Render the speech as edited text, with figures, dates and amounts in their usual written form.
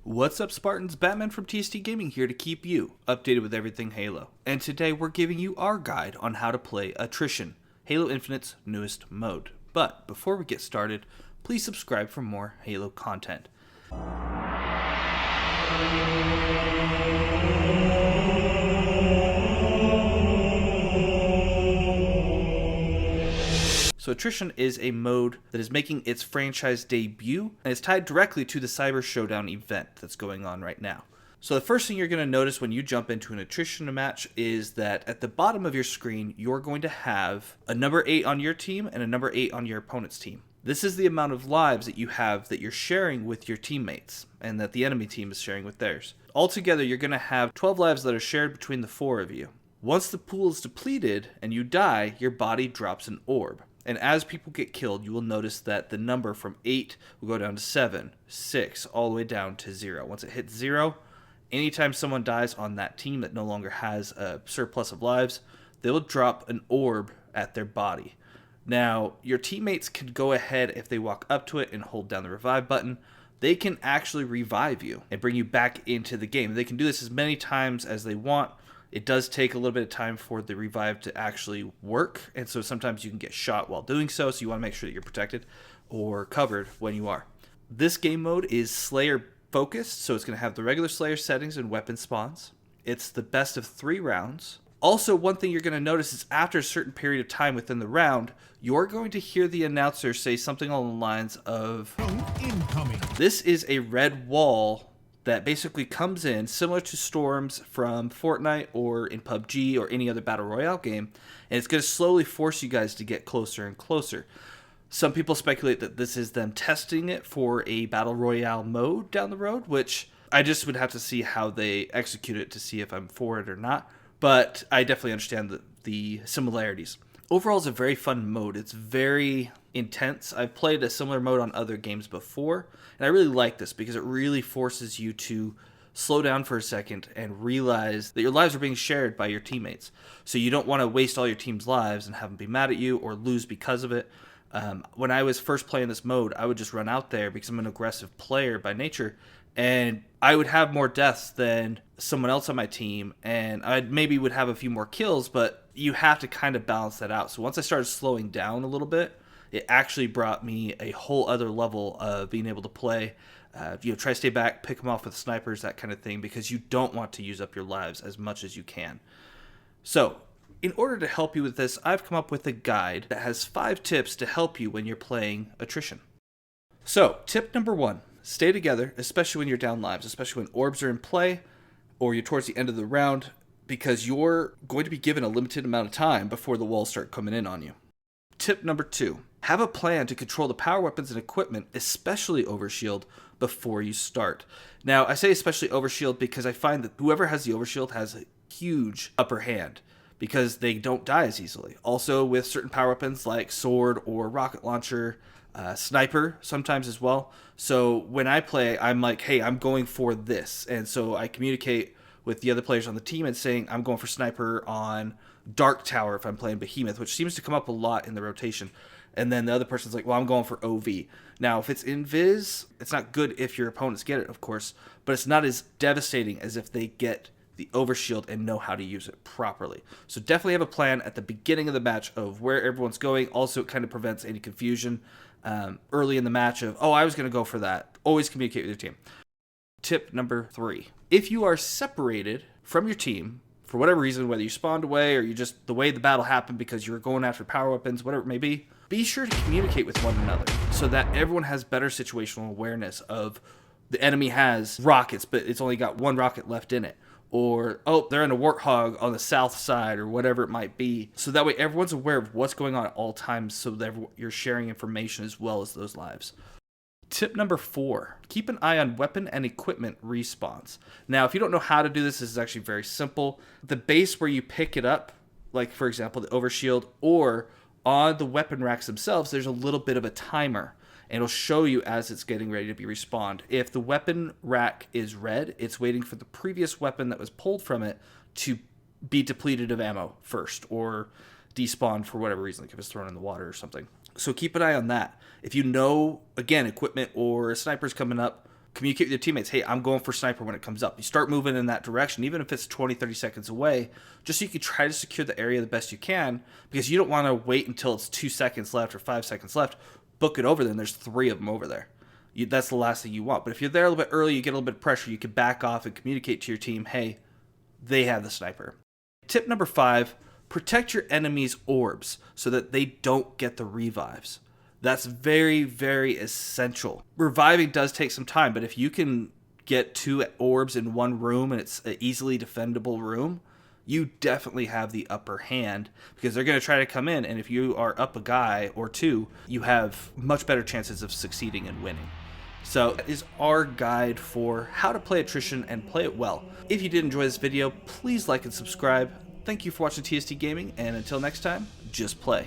What's up, Spartans? Batman from TST Gaming here to keep you updated with everything Halo. And today we're giving you our guide on how to play Attrition, Halo Infinite's newest mode. But before we get started, please subscribe for more Halo content. So Attrition is a mode that is making its franchise debut, and it's tied directly to the Cyber Showdown event that's going on right now. So the first thing you're going to notice when you jump into an Attrition match is that at the bottom of your screen, you're going to have a number 8 on your team and a number 8 on your opponent's team. This is the amount of lives that you have that you're sharing with your teammates, and that the enemy team is sharing with theirs. Altogether, you're going to have 12 lives that are shared between the 4 of you. Once the pool is depleted and you die, your body drops an orb. And as people get killed, you will notice that the number from 8 will go down to 7, 6, all the way down to 0. Once it hits 0, anytime someone dies on that team that no longer has a surplus of lives, they will drop an orb at their body. Now, your teammates can go ahead, if they walk up to it and hold down the revive button, they can actually revive you and bring you back into the game. They can do this as many times as they want. It does take a little bit of time for the revive to actually work, and so sometimes you can get shot while doing so you want to make sure that you're protected or covered when you are. This game mode is Slayer focused, so it's going to have the regular Slayer settings and weapon spawns. It's the best of 3 rounds. Also, one thing you're going to notice is after a certain period of time within the round, you're going to hear the announcer say something along the lines of, "Incoming." This is a red wall that basically comes in similar to storms from Fortnite or in PUBG or any other Battle Royale game, and it's going to slowly force you guys to get closer and closer. Some people speculate that this is them testing it for a Battle Royale mode down the road, which I just would have to see how they execute it to see if I'm for it or not, but I definitely understand the similarities. Overall, it's a very fun mode. It's very intense. I've played a similar mode on other games before, and I really like this because it really forces you to slow down for a second and realize that your lives are being shared by your teammates. So you don't want to waste all your team's lives and have them be mad at you or lose because of it. When I was first playing this mode, I would just run out there because I'm an aggressive player by nature, and I would have more deaths than someone else on my team, and I maybe would have a few more kills, but you have to kind of balance that out. So once I started slowing down a little bit, it actually brought me a whole other level of being able to play, try to stay back, pick them off with snipers, that kind of thing, because you don't want to use up your lives as much as you can. So in order to help you with this, I've come up with a guide that has 5 tips to help you when you're playing Attrition. So tip number 1, stay together, especially when you're down lives, especially when orbs are in play or you're towards the end of the round, because you're going to be given a limited amount of time before the walls start coming in on you. Tip number 2, have a plan to control the power weapons and equipment, especially overshield, before you start. Now, I say especially overshield because I find that whoever has the overshield has a huge upper hand because they don't die as easily. Also, with certain power weapons like sword or rocket launcher, sniper sometimes as well. So when I play, I'm like, hey, I'm going for this. And so I communicate with the other players on the team and saying I'm going for sniper on Dark Tower if I'm playing Behemoth, which seems to come up a lot in the rotation. And then the other person's like, well, I'm going for OV. Now, if it's Invis, it's not good if your opponents get it, of course, but it's not as devastating as if they get the overshield and know how to use it properly. So definitely have a plan at the beginning of the match of where everyone's going. Also, it kind of prevents any confusion early in the match of, oh, I was going to go for that. Always communicate with your team. Tip number 3. If you are separated from your team for whatever reason, whether you spawned away or you just the way the battle happened because you were going after power weapons, whatever it may be sure to communicate with one another so that everyone has better situational awareness of the enemy has rockets, but it's only got 1 rocket left in it. Or, oh, they're in a warthog on the south side or whatever it might be. So that way everyone's aware of what's going on at all times so that you're sharing information as well as those lives. Tip number 4, keep an eye on weapon and equipment respawns. Now, if you don't know how to do this, this is actually very simple. The base where you pick it up, like for example, the overshield, or on the weapon racks themselves, there's a little bit of a timer. And it'll show you as it's getting ready to be respawned. If the weapon rack is red, it's waiting for the previous weapon that was pulled from it to be depleted of ammo first, or despawned for whatever reason, like if it's thrown in the water or something. So keep an eye on that. If you know, again, equipment or a sniper's coming up, communicate with your teammates, hey, I'm going for sniper when it comes up. You start moving in that direction, even if it's 20, 30 seconds away, just so you can try to secure the area the best you can, because you don't want to wait until it's 2 seconds left or 5 seconds left. Book it over there, and there's 3 of them over there. That's the last thing you want. But if you're there a little bit early, you get a little bit of pressure, you can back off and communicate to your team, hey, they have the sniper. Tip number 5, protect your enemy's orbs so that they don't get the revives. That's very, very essential. Reviving does take some time, but if you can get 2 orbs in one room and it's an easily defendable room, you definitely have the upper hand, because they're going to try to come in, and if you are up a guy or 2, you have much better chances of succeeding and winning. So that is our guide for how to play attrition and play it well. If you did enjoy this video, please like and subscribe. Thank you for watching TST Gaming, and until next time, just play.